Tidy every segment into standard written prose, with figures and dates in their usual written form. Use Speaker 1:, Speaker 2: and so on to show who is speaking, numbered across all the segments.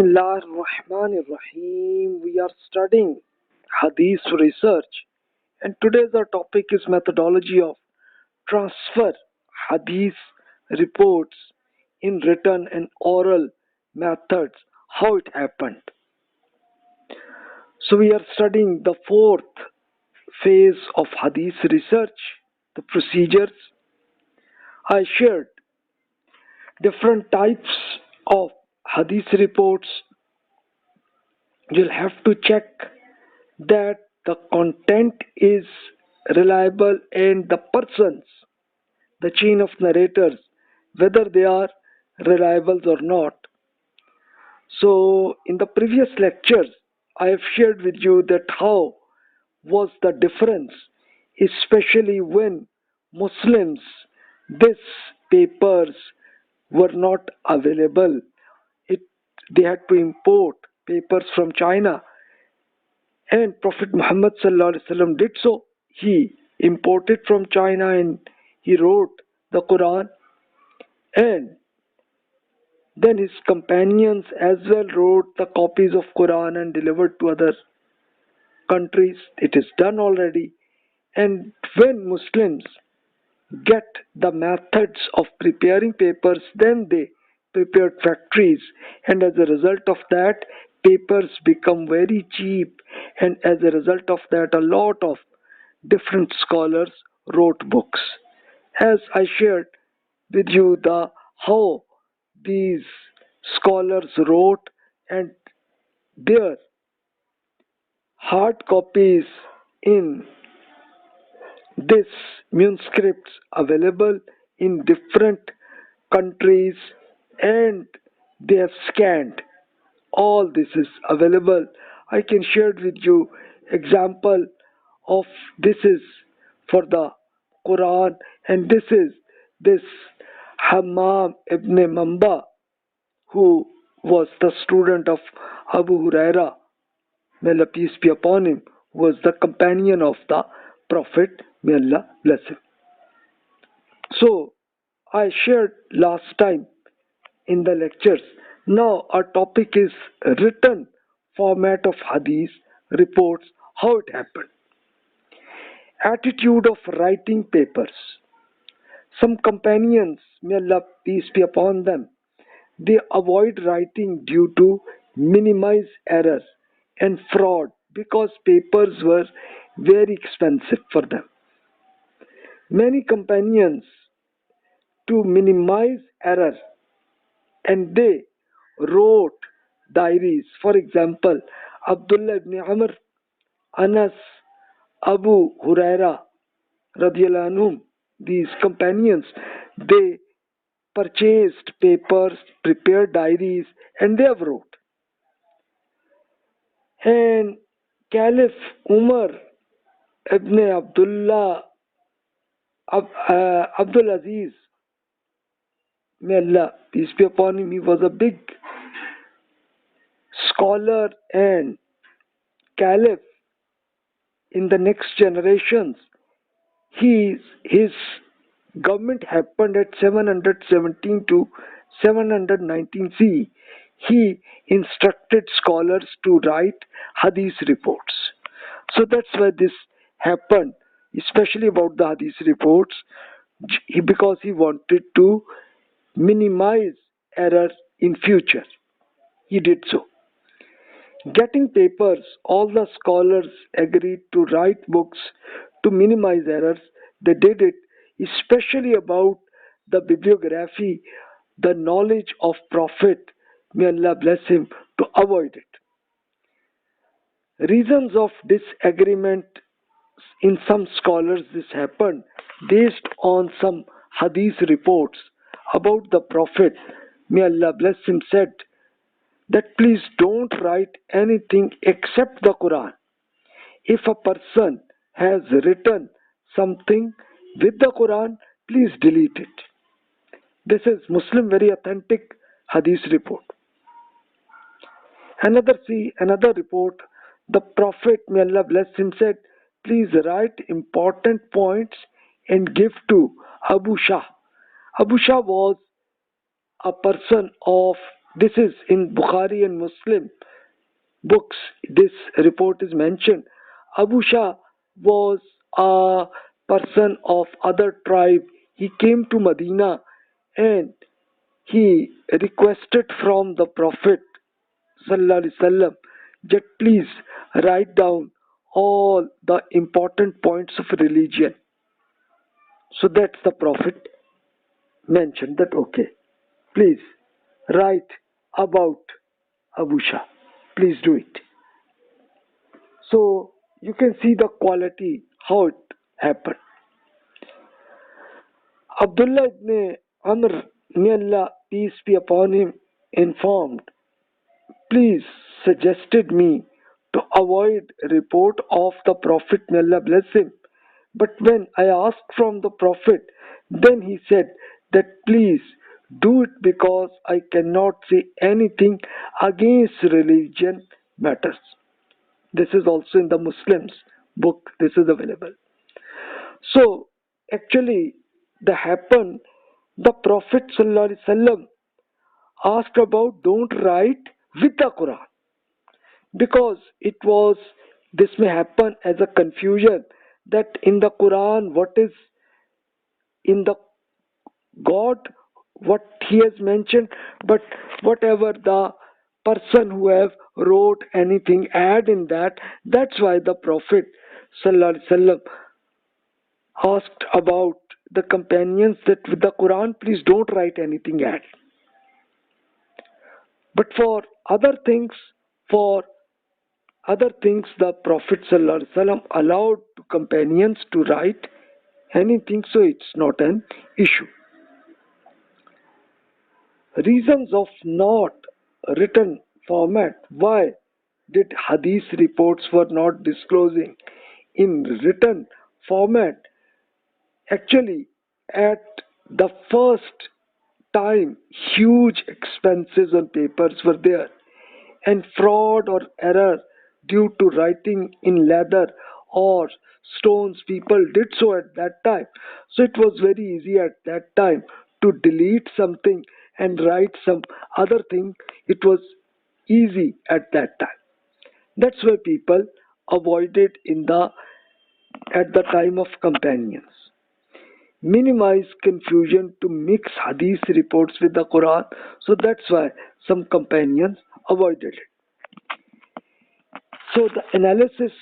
Speaker 1: Bismillah ar-Rahman ar-Rahim. We are studying Hadith Research, and today's our topic is methodology of transfer Hadith reports in written and oral methods, how it happened. So we are studying the fourth phase of Hadith Research, the procedures. I shared different types of Hadith reports. You'll have to check that the content is reliable and the persons, the chain of narrators, whether they are reliable or not. So in the previous lectures, I have shared with you that how was the difference, especially when Muslims, these papers were not available. They had to import papers from China, and Prophet Muhammad ﷺ did so. He imported from China and he wrote the Quran, and then his companions as well wrote the copies of Quran and delivered to other countries. It is done already. And when Muslims get the methods of preparing papers, then they prepared factories, and as a result of that, papers become very cheap, and as a result of that, a lot of different scholars wrote books. As I shared with you the how these scholars wrote, and their hard copies in this manuscripts available in different countries, and they have scanned. All this is available. I can share with you example of this is for the Quran, and this is this Hammam ibn Mamba, who was the student of Abu Huraira, may Allah peace be upon him, was the companion of the Prophet, may Allah bless him. So I shared last time in the lectures. Now our topic is written format of Hadith reports, how it happened. Attitude of writing papers. Some companions, may Allah peace be upon them, they avoid writing due to minimize errors and fraud, because papers were very expensive for them. Many companions, to minimize error, and they wrote diaries. For example, Abdullah ibn Amr, Anas, Abu Huraira radiallahu anhum, these companions, they purchased papers, prepared diaries, and they have wrote. And Caliph Umar ibn Abdul Aziz, may Allah peace be upon him, he was a big scholar and caliph in the next generations. His government happened at 717 to 719 CE. He instructed scholars to write Hadith reports. So that's why this happened, especially about the Hadith reports, because he wanted to minimize error in future. He did so. Getting papers, all the scholars agreed to write books to minimize errors. They did it, especially about the bibliography, the knowledge of Prophet, may Allah bless him, to avoid it. Reasons of disagreement, in some scholars this happened based on some Hadith reports about the Prophet, may Allah bless him, said that please don't write anything except the Quran. If a person has written something with the Quran, please delete it. This is Muslim, very authentic Hadith report. Another report, the Prophet, may Allah bless him, said, please write important points and give to Abu Shah. Abu Shah was a person of This is in Bukhari and Muslim books. This report is mentioned. Abu Shah was a person of other tribe. He came to Medina and he requested from the Prophet sallallahu alaihi wasallam that please write down all the important points of religion. So that's the Prophet mentioned that okay, please write about Abu Shah. Please do it. So you can see the quality, how it happened. Abdullah ibn Amr, may Allah peace be upon him, informed, please suggested me to avoid report of the Prophet, may Allah bless him. But when I asked from the Prophet, then he said that please do it because I cannot say anything against religion matters. This is also in the Muslims book. This is available. So actually, the happened. The Prophet ﷺ asked about don't write with the Quran because it was this may happen as a confusion that in the Quran what is in the God what he has mentioned, but whatever the person who have wrote anything add in that. That's why the Prophet ﷺ asked about the companions that with the Quran please don't write anything add. But for other things, for other things, the Prophet ﷺ allowed companions to write anything, so it's not an issue. Reasons of not written format. Why did Hadith reports were not disclosing in written format? Actually, at the first time, huge expenses on papers were there, and fraud or error due to writing in leather or stones people did so at that time. So it was very easy at that time to delete something and write some other thing. It was easy at that time. That's why people avoided in the at the time of companions. Minimize confusion to mix hadith reports with the Quran. So that's why some companions avoided it. So the analysis,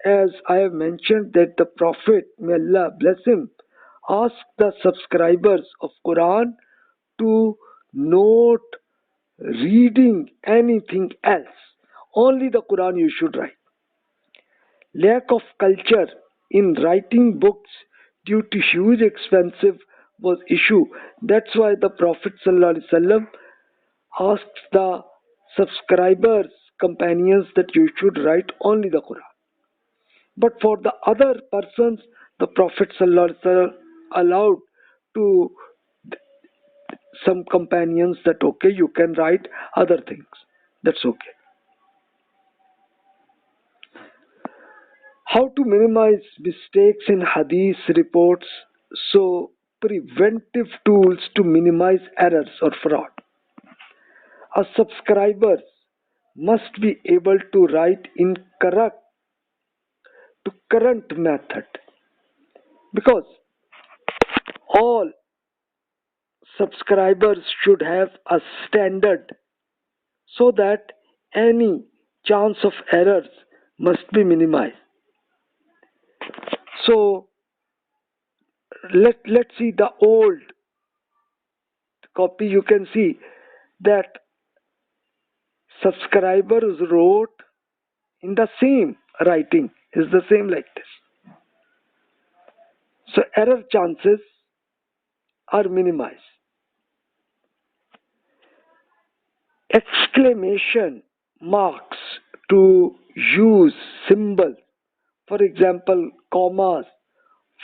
Speaker 1: as I have mentioned, that the Prophet, may Allah bless him, asked the subscribers of Quran to note reading anything else. Only the Quran you should write. Lack of culture in writing books due to huge expensive was issue. That's why the Prophet ﷺ asked the subscribers, companions that you should write only the Quran. But for the other persons, the Prophet ﷺ allowed to some companions that okay, you can write other things. That's okay. How to minimize mistakes in hadith reports? So preventive tools to minimize errors or fraud. A subscriber must be able to write in current method because all subscribers should have a standard so that any chance of errors must be minimized. So let's see the old copy. You can see that subscribers wrote in the same writing is the same like this. So error chances are minimized. Exclamation marks to use symbols, for example, commas,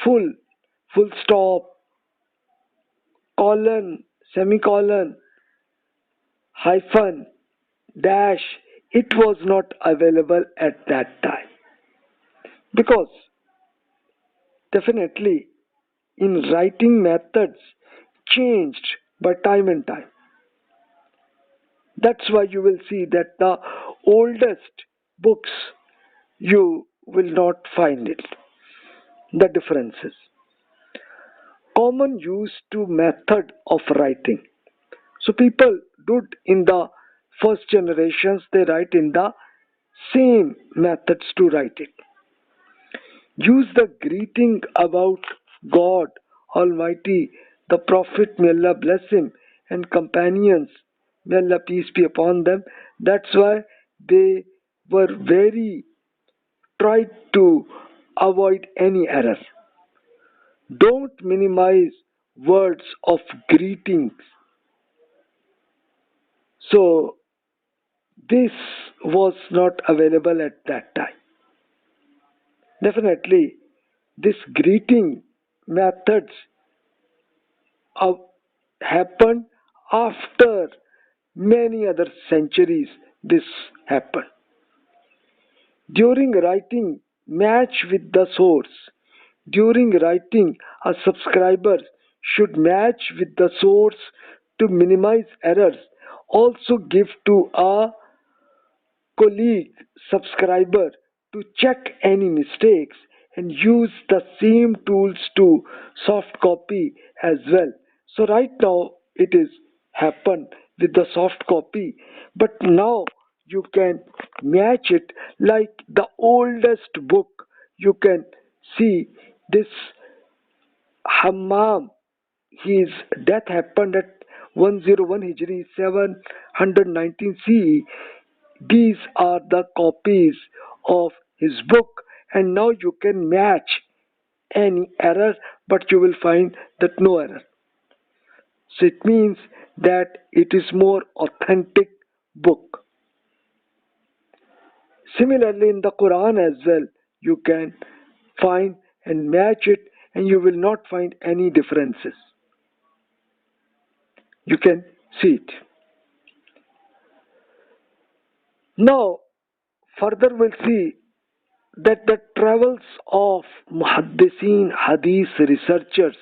Speaker 1: full stop, colon, semicolon, hyphen, dash. It was not available at that time because definitely in writing methods changed by time and time. That's why you will see that the oldest books you will not find it. The differences. Common use to method of writing. So people did in the first generations, they write in the same methods to write it. Use the greeting about God Almighty, the Prophet, may Allah bless him, and companions, may Allah peace be upon them. That's why they were very tried to avoid any error. Don't minimize words of greetings. So this was not available at that time. Definitely, this greeting methods uh, happened after many other centuries. This happened. During writing, match with the source. During writing, a subscriber should match with the source to minimize errors. Also give to a colleague subscriber to check any mistakes and use the same tools to soft copy as well. So right now it is happened with the soft copy, but now you can match it like the oldest book. You can see this Hammam, his death happened at 101 Hijri 719 CE. These are the copies of his book, and now you can match any error, but you will find that no error. So it means that it is more authentic book. Similarly, in the Quran as well, you can find and match it, and you will not find any differences. You can see it. Now, further we'll see that the travels of muhaddithin hadith researchers.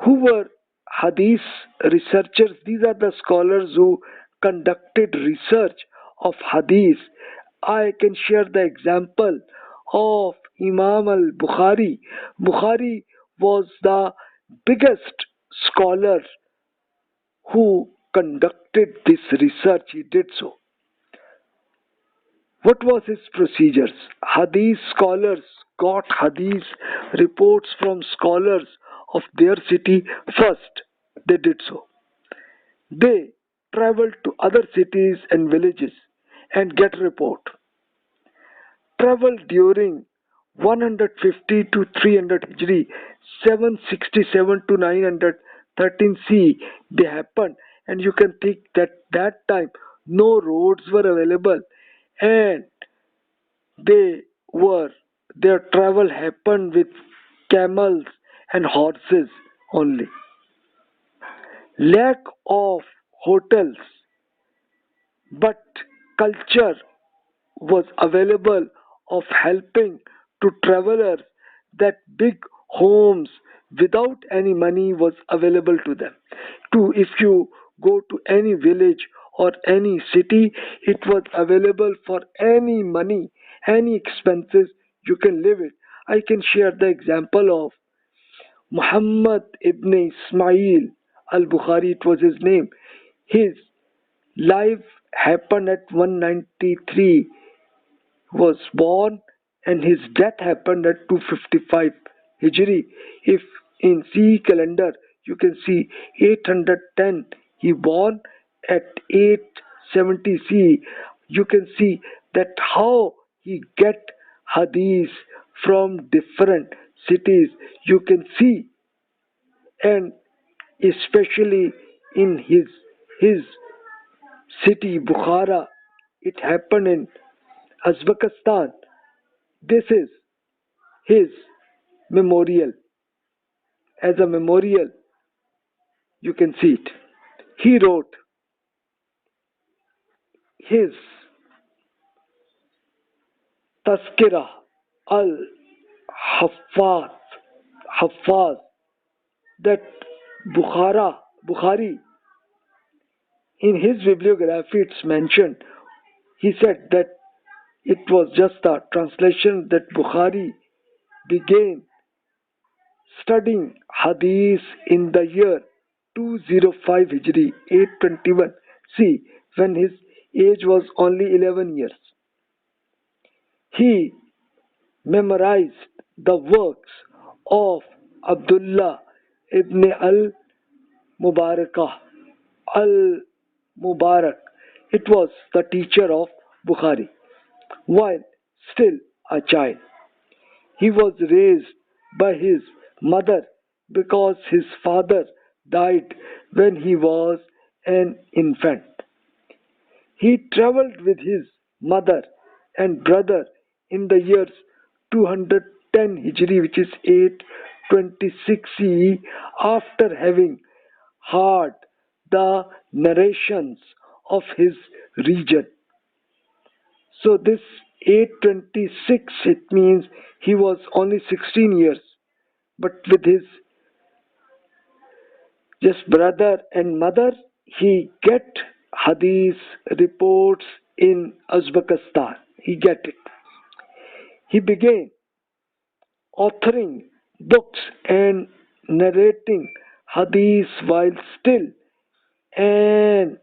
Speaker 1: Who were hadith researchers? These are the scholars who conducted research of hadith. I can share the example of Imam al-Bukhari. Bukhari was the biggest scholar who conducted this research. He did so. What was his procedures? Hadith scholars got hadith reports from scholars of their city first. They did so. They traveled to other cities and villages and get report. Travel during 150 to 300 Hijri, 767 to 913 C, they happened, and you can think that that time no roads were available, and they were their travel happened with camels and horses only. Lack of hotels, but culture was available of helping to travelers, that big homes without any money was available to them. To if you go to any village or any city, it was available for any money, any expenses, you can live it. I can share the example of Muhammad ibn Ismail al-Bukhari, it was his name. His life happened at 193 was born, and his death happened at 255 Hijri. If in CE calendar you can see 810 he born, at 870 CE you can see that how he get hadith from different cities, you can see. And especially in his city Bukhara, it happened in Uzbekistan. This is his memorial. As a memorial, you can see it. He wrote his Tazkira al-Haffaz, Haffaz, that Bukhari In his bibliography, it's mentioned, he said that it was just a translation that Bukhari began studying Hadith in the year 205 Hijri 821 C when his age was only 11 years. He memorized the works of Abdullah ibn al-Mubarakah al-Mubarak. It was the teacher of Bukhari. While still a child, he was raised by his mother because his father died when he was an infant. He traveled with his mother and brother in the years 210 Hijri, which is 826 CE, after having heard the narrations of his region. So this 826, it means he was only 16 years, but with his just brother and mother, he get Hadith reports in Uzbekistan. He get it. He began authoring books and narrating Hadith while still an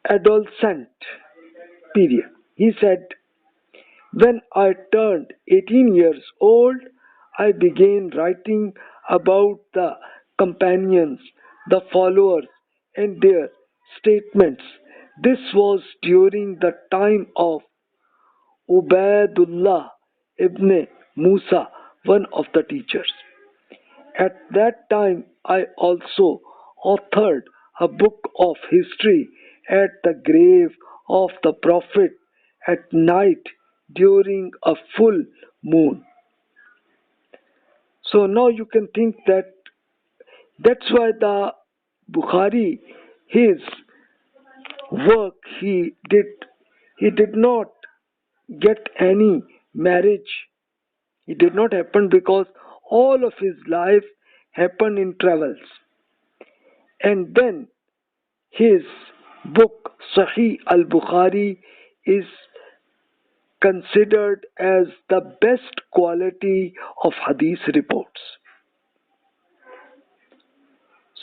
Speaker 1: adolescent period. He said, when I turned 18 years old, I began writing about the companions, the followers, and their statements. This was during the time of Ubaidullah ibn Musa, one of the teachers. At that time, I also authored a book of history at the grave of the Prophet at night during a full moon. So now you can think that that's why the Bukhari, his work, he did not get any marriage. It did not happen because all of his life happened in travels. And then his book Sahih al-Bukhari is considered as the best quality of hadith reports.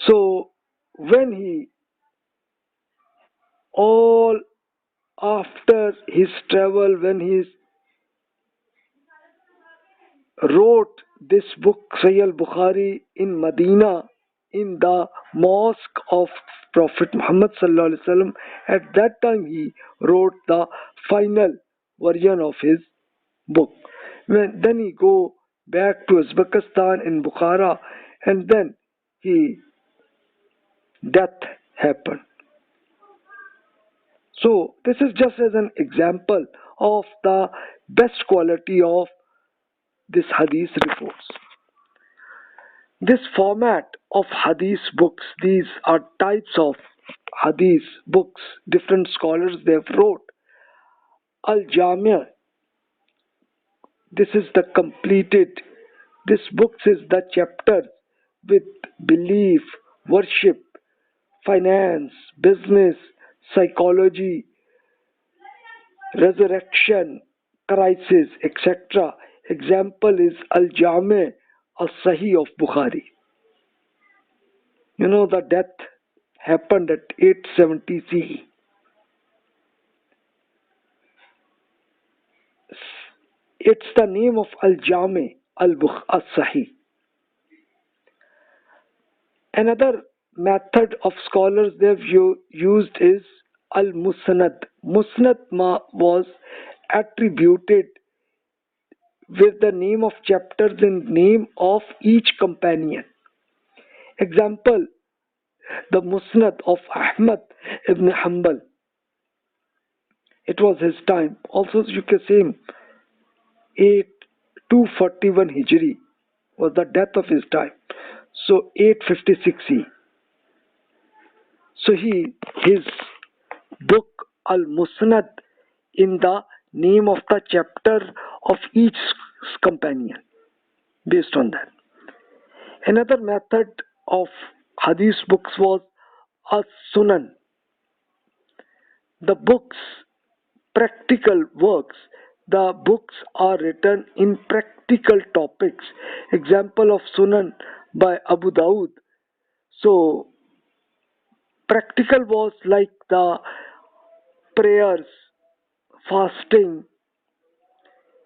Speaker 1: So when he all after his travel, when he wrote this book Sahih al-Bukhari in Medina, in the mosque of Prophet Muhammad sallallahu alaihi wasallam, at that time he wrote the final version of his book. Then he go back to Uzbekistan in Bukhara, and then he death happened. So this is just as an example of the best quality of this hadith reports. This format of hadith books, these are types of hadith books, different scholars they have wrote. Al-Jami', this is the completed, this book is the chapter with belief, worship, finance, business, psychology, resurrection, crisis, etc. Example is Al-Jami' al-Sahih of Bukhari. You know, the death happened at 870 CE. It's the name of Al-Jami' al-Sahih. Another method of scholars they have used is Al-Musnad. Musnad was attributed with the name of chapters and name of each companion. Example, the Musnad of Ahmad ibn Hanbal. It was his time. Also, you can say 241 Hijri was the death of his time. So 856 CE. So his book Al-Musnad in the name of the chapter of each companion, based on that. Another method of Hadith books was as-sunan, the books, practical works. The books are written in practical topics. Example of Sunan by Abu Dawud. So, practical was like the prayers, fasting,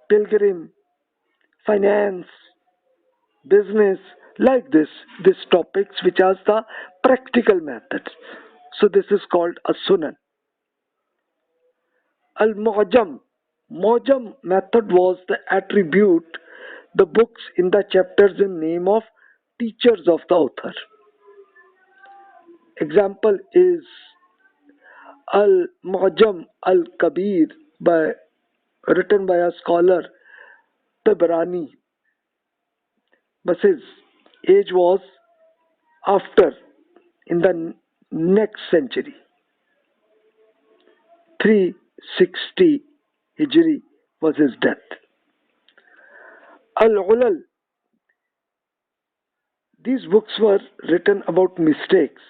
Speaker 1: pilgrim, finance, business, like these topics which are the practical methods. So this is called a sunan. Al-Mu'jam. Mu'jam method was the attribute the books in the chapters in name of teachers of the author. Example is Al-Mu'jam Al-Kabir written by a scholar Tabarani. But his age was after, in the next century, 360 Hijri was his death. Al-Ulal. These books were written about mistakes.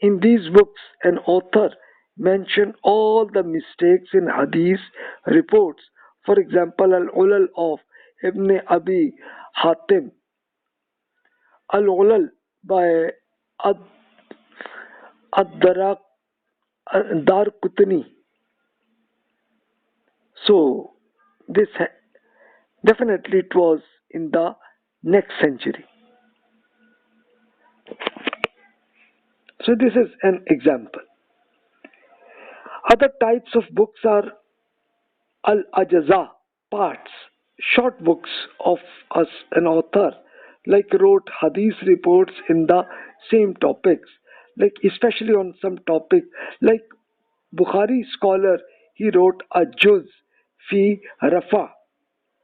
Speaker 1: In these books, an author mentioned all the mistakes in Hadith reports. For example, Al-Ulal of Ibn Abi Hatim, Al-Ulal by Ad-Darqutni. So, this definitely it was in the next century. So, this is an example. Other types of books are Al-Ajza, parts, short books of an author, like wrote Hadith reports in the same topics, like especially on some topic, like Bukhari scholar, he wrote a juz fi Rafa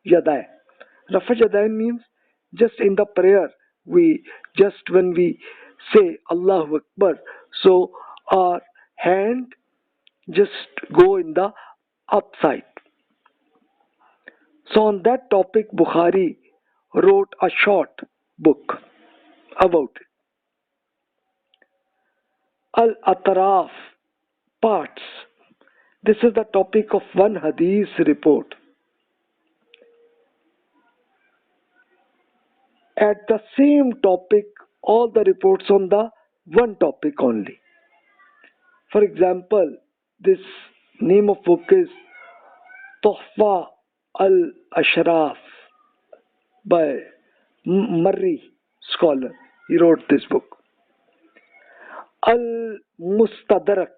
Speaker 1: Yadain. Rafa Yadain means just in the prayer, when we say Allahu Akbar, so our hand just go in the upside. So on that topic, Bukhari wrote a short book about it. Al-Atraf, parts. This is the topic of one Hadith report. At the same topic, all the reports on the one topic only. For example, this name of book is Tuhfa al-Ashraf by Marri scholar. He wrote this book. Al-Mustadrak.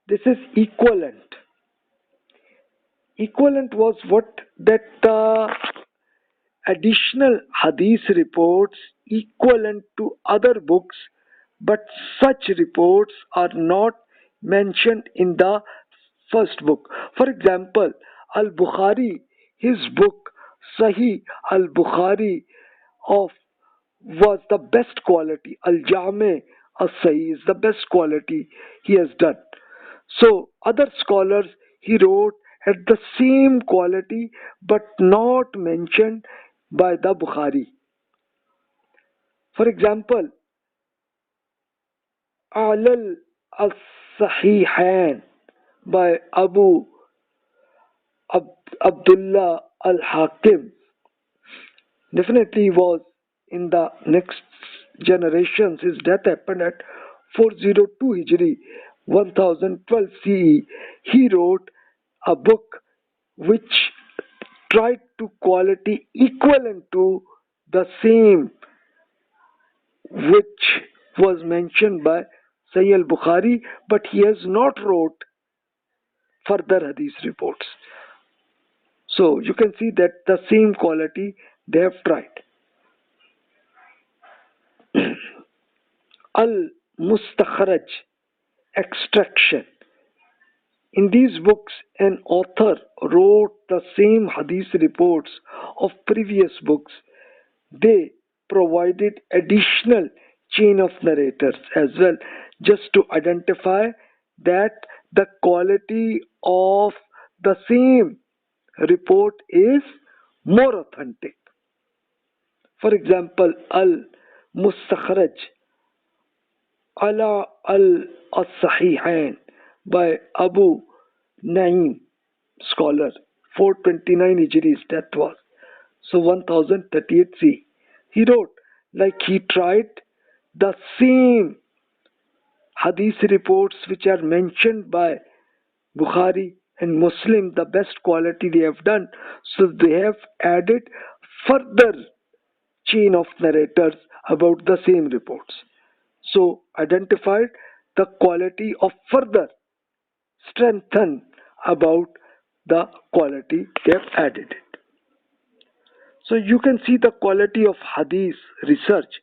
Speaker 1: This is equivalent. Equivalent was what? That additional Hadith reports equivalent to other books, but such reports are not mentioned in the first book. For example, Al-Bukhari, his book Sahih Al-Bukhari was the best quality. Al-Jami As-Sahih is the best quality he has done. So other scholars he wrote at the same quality but not mentioned by the Bukhari. For example, Alal As-Sahihain by Abu Abdullah Al-Hakim. Definitely was in the next generations. His death happened at 402 Hijri, 1012 CE. He wrote a book which tried to quality equivalent to the same which was mentioned by Sahih al-Bukhari, but he has not wrote further Hadith reports. So you can see that the same quality they have tried. Al-Mustakhraj, extraction. In these books, an author wrote the same Hadith reports of previous books. They provided additional chain of narrators as well, just to identify that the quality of the same report is more authentic. For example, Al-Mustakhraj ala al-Sahihain by Abu Naim, scholar, 429 Hijri his death was, so 1038 C. He wrote, like he tried the same hadith reports which are mentioned by Bukhari and Muslim, the best quality they have done, so they have added further chain of narrators about the same reports. So identified the quality of further strengthen about the quality they have added it. So you can see the quality of hadith research,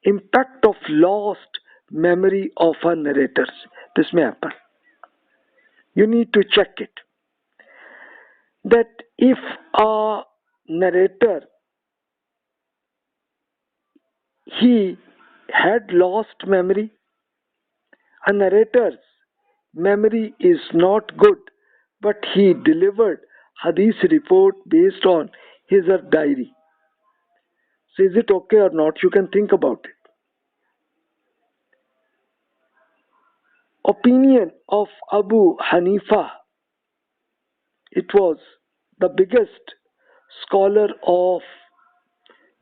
Speaker 1: impact of lost memory of our narrators. This may happen. You need to check it. That if a narrator, he had lost memory, a narrator's memory is not good, but he delivered hadith report based on his or diary. So is it okay or not? You can think about it. Opinion of Abu Hanifa. It was the biggest scholar of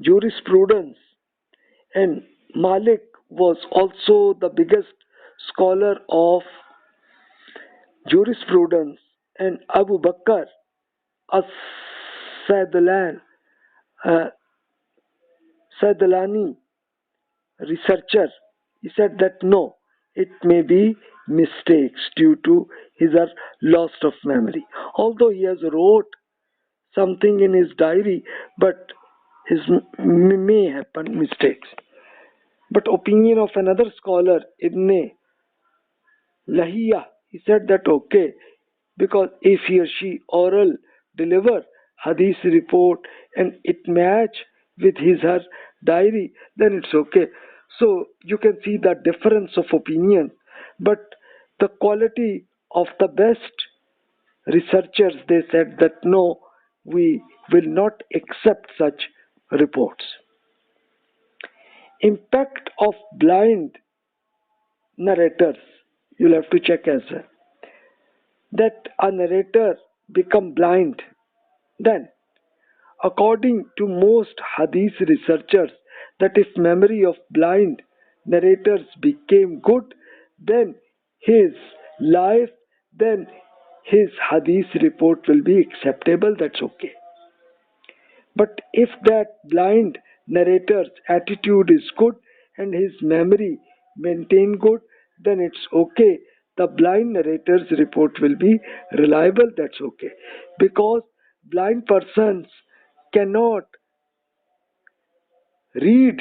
Speaker 1: jurisprudence, and Malik was also the biggest scholar of jurisprudence, and Abu Bakr as-Sadlan, Sadlani, researcher, he said that no, it may be mistakes due to his loss of memory. Although he has wrote something in his diary, but his may happen mistakes. But opinion of another scholar, Ibn Lahiya, he said that okay, because if he or she oral deliver hadith report and it match with his her diary, then it's okay. So you can see the difference of opinion, but the quality of the best researchers, they said that no, we will not accept such reports. Impact of blind narrators, you'll have to check as well. That a narrator become blind, then according to most hadith researchers, that if memory of blind narrators became good, then his life, then his hadith report will be acceptable, that's okay. But if that blind narrator's attitude is good and his memory maintain good, then it's okay. The blind narrator's report will be reliable, that's okay. Because blind persons cannot read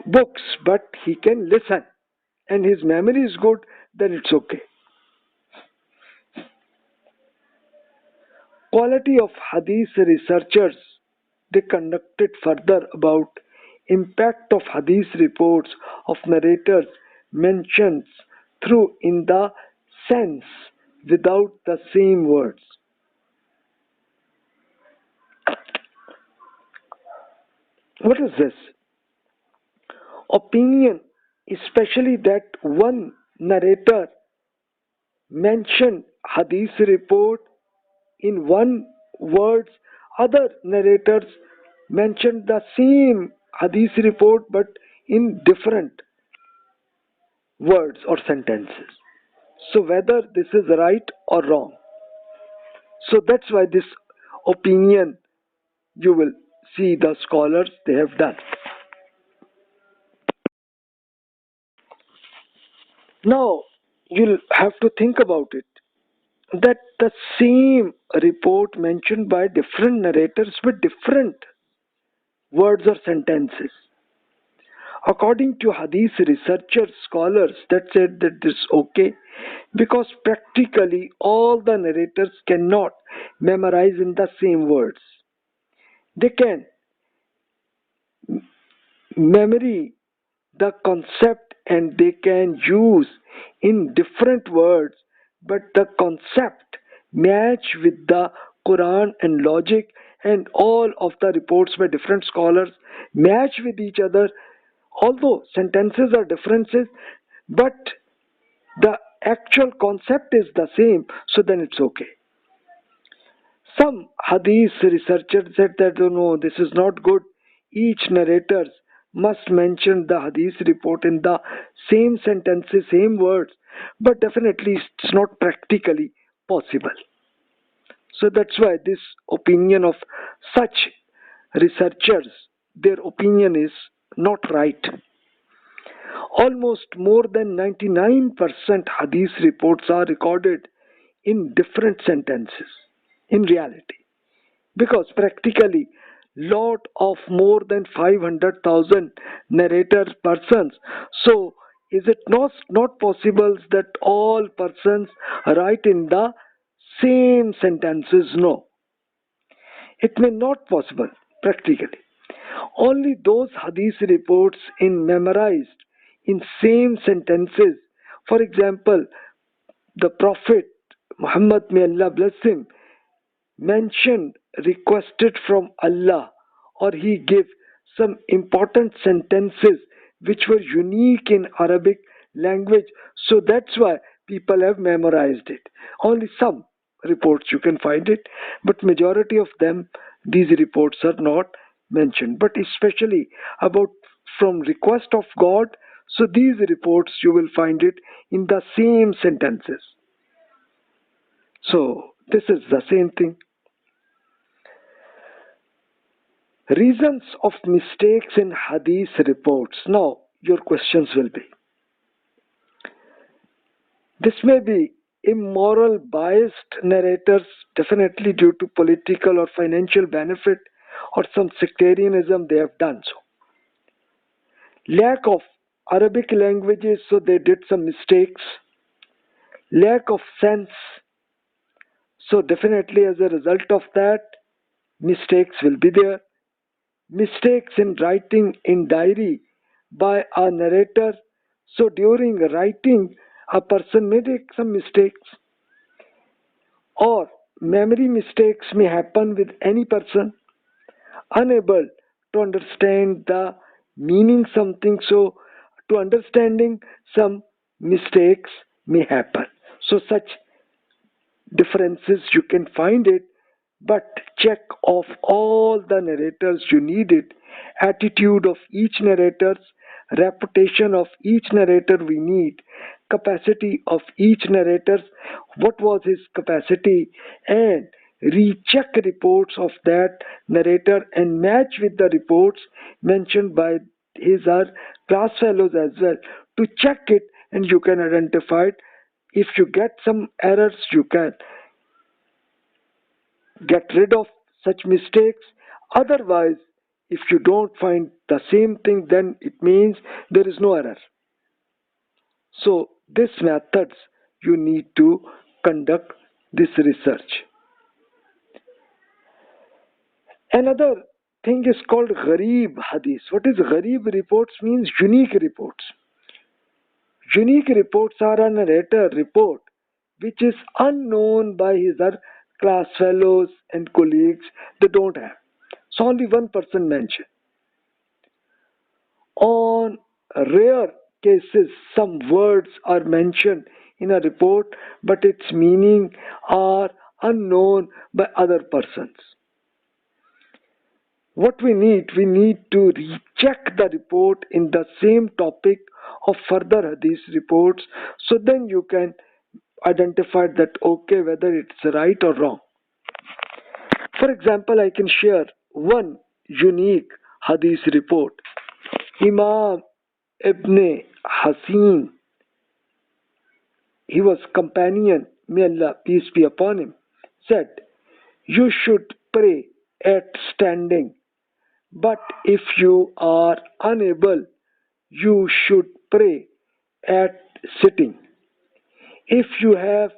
Speaker 1: books, but he can listen, and his memory is good, then it's okay. Quality of hadith researchers, they conducted further about impact of hadith reports of narrators mentions through in the sense without the same words. What is this? Opinion, especially that one narrator mentioned hadith report in one words, other narrators mentioned the same hadith report but in different words or sentences. So whether this is right or wrong. So that's why this opinion, you will see the scholars, they have done. Now you'll have to think about it, that the same report mentioned by different narrators with different words or sentences. According to hadith researchers, scholars, that said that this is okay, because practically all the narrators cannot memorize in the same words. They can memory the concept and they can use in different words, but the concept match with the Quran and logic and all of the reports by different scholars match with each other, although sentences are differences, but the actual concept is the same, so then it's okay. Some hadith researchers said that, oh, no, this is not good. Each narrator must mention the hadith report in the same sentences, same words, but definitely it's not practically possible. So that's why this opinion of such researchers, their opinion is not right. Almost more than 99% hadith reports are recorded in different sentences in reality, because practically lot of more than 500,000 narrator persons. So is it not possible that all persons write in the same sentences? No, it may not possible practically. Only those hadith reports in memorized in same sentences. For example, the Prophet Muhammad, may Allah bless him, mentioned, requested from Allah, or he gave some important sentences which were unique in Arabic language. So that's why people have memorized it. Only some reports you can find it, but majority of them, these reports are not mentioned. But especially about from request of God, so these reports you will find it in the same sentences. So this is the same thing. Reasons of mistakes in hadith reports. Now your questions will be, this may be immoral, biased narrators, definitely due to political or financial benefit or some sectarianism they have done so. Lack of Arabic languages, so they did some mistakes. Lack of sense, so definitely as a result of that, mistakes will be there. Mistakes in writing in diary by a narrator, so during writing a person may make some mistakes, or memory mistakes may happen with any person, unable to understand the meaning something, so to understanding some mistakes may happen. So such differences you can find it, but check of all the narrators you need it, attitude of each narrator, reputation of each narrator we need, capacity of each narrator, what was his capacity, and recheck reports of that narrator and match with the reports mentioned by his or class fellows as well, to check it, and you can identify it. If you get some errors, you can get rid of such mistakes. Otherwise, if you don't find the same thing, then it means there is no error. So these methods you need to conduct this research. Another thing is called Harib Hadith. What is Harib Reports? Means unique reports. Unique reports are a narrator report which is unknown by his other class fellows and colleagues. They don't have. So only one person mentioned. On rare cases, some words are mentioned in a report, but its meaning are unknown by other persons. What we need to recheck the report in the same topic of further hadith reports, so then you can identify that okay, whether it's right or wrong. For example, I can share one unique hadith report. Imam Ibn Hasin, he was companion, may Allah peace be upon him, said, you should pray at standing, but if you are unable, you should pray at sitting. If you have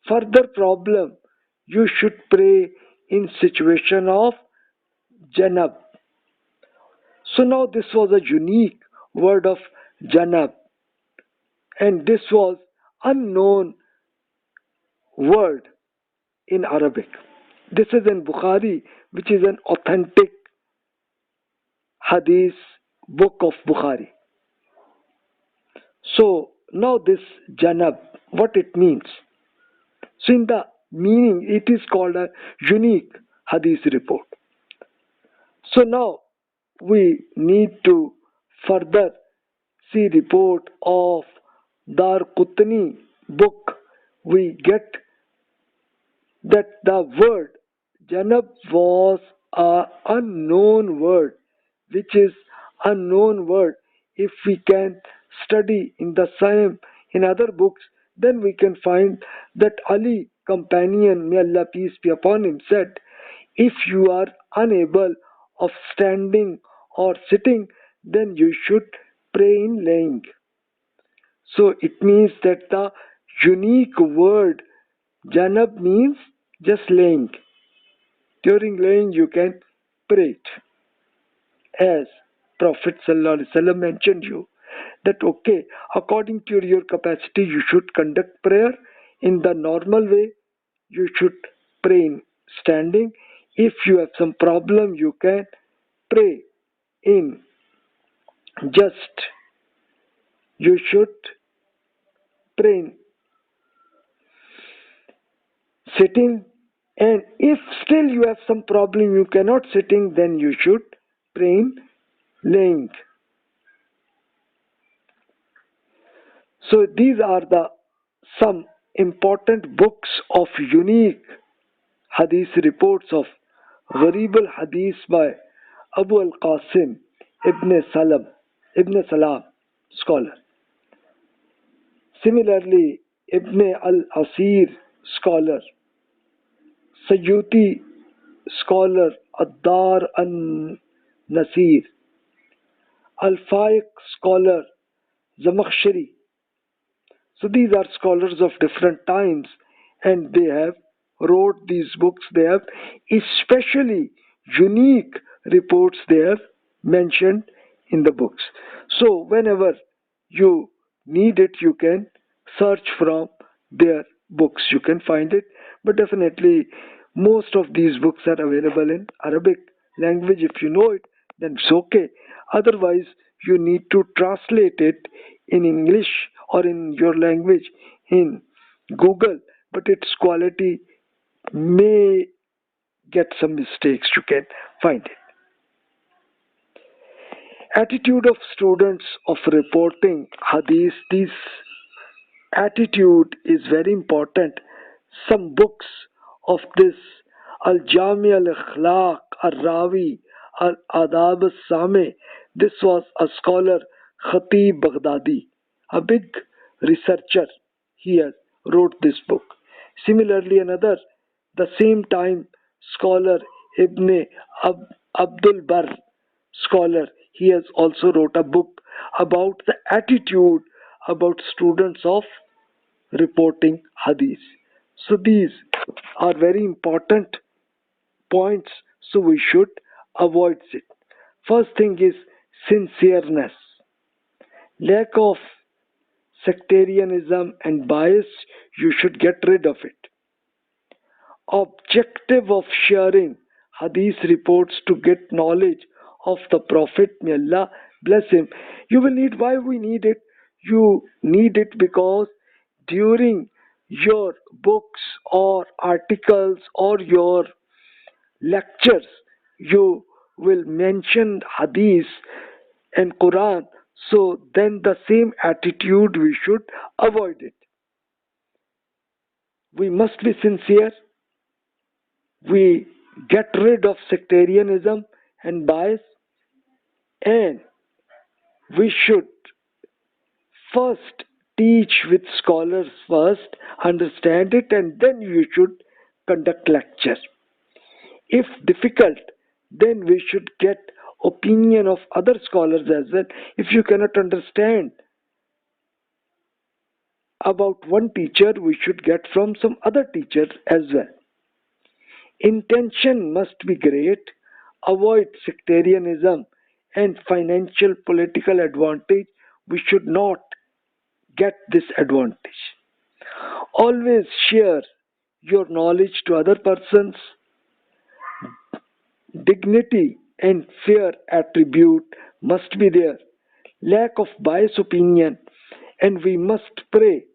Speaker 1: further problem, you should pray in situation of janab. So now this was a unique word of janab, and this was unknown word in Arabic. This is in Bukhari which is an authentic Hadith book of Bukhari. So now this Janab, what it means? So in the meaning, it is called a unique Hadith report. So now we need to further see report of Dar Qutni book. We get that the word Janab was a unknown word, which is unknown word. If we can study in the same in other books, then we can find that Ali, companion, may Allah peace be upon him, said, if you are unable of standing or sitting, then you should pray in laying. So it means that the unique word Janab means just laying. During laying you can pray it. As Prophet ﷺ mentioned you that okay, according to your capacity you should conduct prayer in the normal way. You should pray in standing. If you have some problem, you can pray in just. You should pray in sitting, and if still you have some problem, you cannot sitting, then you should pray in laying. So these are the some important books of unique Hadith reports of Harib Hadith by Abu al-Qasim Ibn Salam, scholar. Similarly, Ibn al-Asir, scholar. Sayyuti, scholar. Ad-Dar an-Nasir. Al-Faiq, scholar. Zamakhshari. So these are scholars of different times, and they have wrote these books. They have especially unique reports they have mentioned in the books. So whenever you need it, you can search from their books. You can find it, but definitely most of these books are available in Arabic language. If you know it, then it's okay. Otherwise, you need to translate it in English or in your language in Google, but its quality may get some mistakes. You can find it. Attitude of students of reporting Hadith. This attitude is very important. Some books of this Al-Jami al-Akhlaq, Al-Rawi, Al-Adab al-Sami. This was a scholar, Khatib Baghdadi, a big researcher. He has wrote this book. Similarly, another, the same time scholar, Ibn Abdul Barr, scholar, he has also wrote a book about the attitude about students of reporting Hadith. So these are very important points, so we should avoid it. First thing is sincereness. Lack of sectarianism and bias, you should get rid of it. Objective of sharing Hadith reports to get knowledge of the Prophet, may Allah bless him. You will need, why we need it? You need it because during your books or articles or your lectures, you will mention Hadith and Quran. So then the same attitude we should avoid it. We must be sincere. We get rid of sectarianism and bias, and we should first teach with scholars first, understand it, and then you should conduct lectures. If difficult, then we should get opinion of other scholars as well. If you cannot understand about one teacher, we should get from some other teacher as well. Intention must be great. Avoid sectarianism and financial political advantage. We should not get this advantage. Always share your knowledge to other persons. Dignity and fair attribute must be there. Lack of biased opinion, and we must pray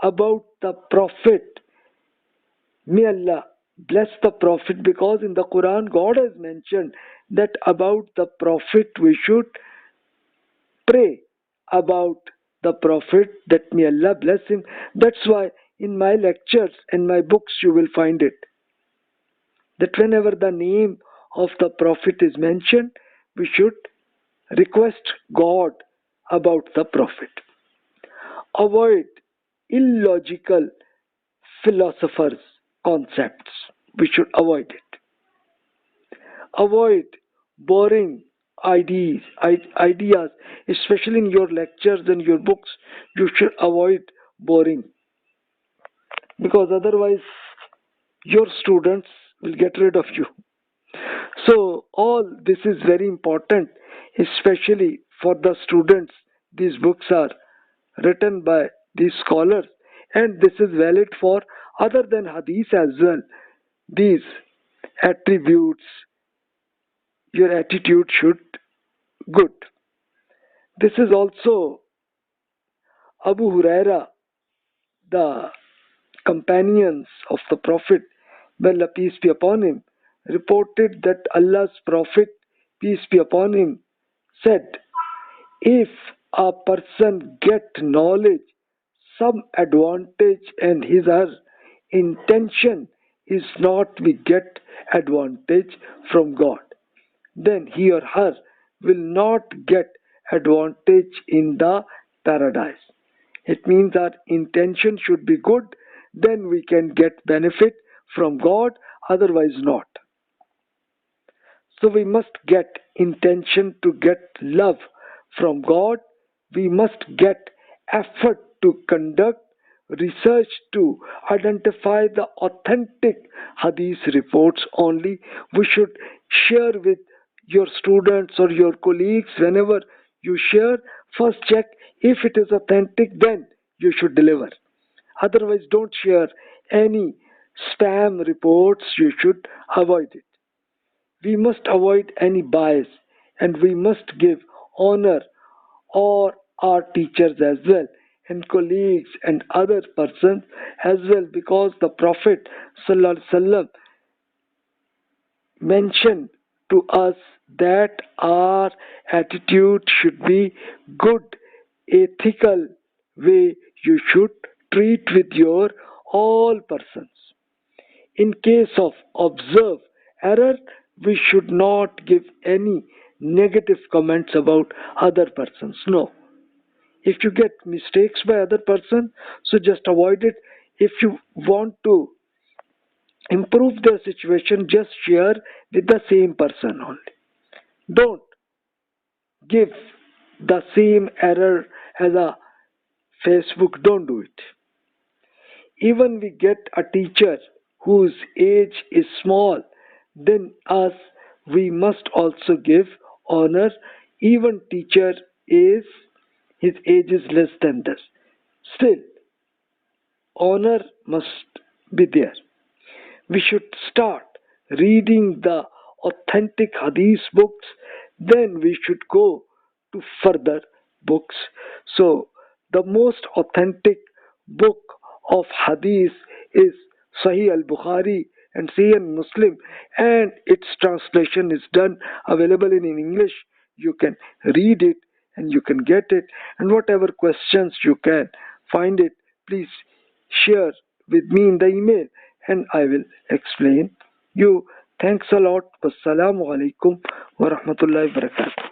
Speaker 1: about the Prophet. May Allah bless the Prophet, because in the Quran God has mentioned that about the Prophet we should pray about the Prophet, that may Allah bless him. That's why in my lectures and my books you will find it, that whenever the name of the Prophet is mentioned, we should request God about the Prophet. Avoid illogical philosophers' concepts. We should avoid it. Avoid boring ideas, especially in your lectures and your books. You should avoid boring, because otherwise your students will get rid of you. So all this is very important, especially for the students. These books are written by these scholars, and this is valid for other than hadith as well. These attributes, your attitude should good. This is also Abu Huraira, the companions of the Prophet, may Allah peace be upon him, reported that Allah's Prophet, peace be upon him, said, if a person get knowledge, some advantage, and his or her intention is not to get advantage from God, then he or her will not get advantage in the paradise. It means our intention should be good, then we can get benefit from God, otherwise not. So we must get intention to get love from God. We must get effort to conduct research to identify the authentic hadith reports only. We should share with your students or your colleagues. Whenever you share, first check if it is authentic, then you should deliver. Otherwise, don't share any spam reports. You should avoid it. We must avoid any bias, and we must give honor or our teachers as well, and colleagues and other persons as well, because the Prophet ﷺ mentioned to us that our attitude should be good, ethical way you should treat with your all persons. In case of observed error, we should not give any negative comments about other persons. No. If you get mistakes by other person, so just avoid it. If you want to improve their situation, just share with the same person only. Don't give the same error as a Facebook. Don't do it. Even we get a teacher whose age is small than us, we must also give honor. Even teacher is, his age is less than this, still honor must be there. We should start reading the authentic hadith books, then we should go to further books. So the most authentic book of hadith is Sahih al-Bukhari and Sahih Muslim, and its translation is done available in English. You can read it and you can get it, and whatever questions you can find it, please share with me in the email and I will explain you. Thanks a lot. Wassalamu alaikum wa rahmatullahi wa barakatuh.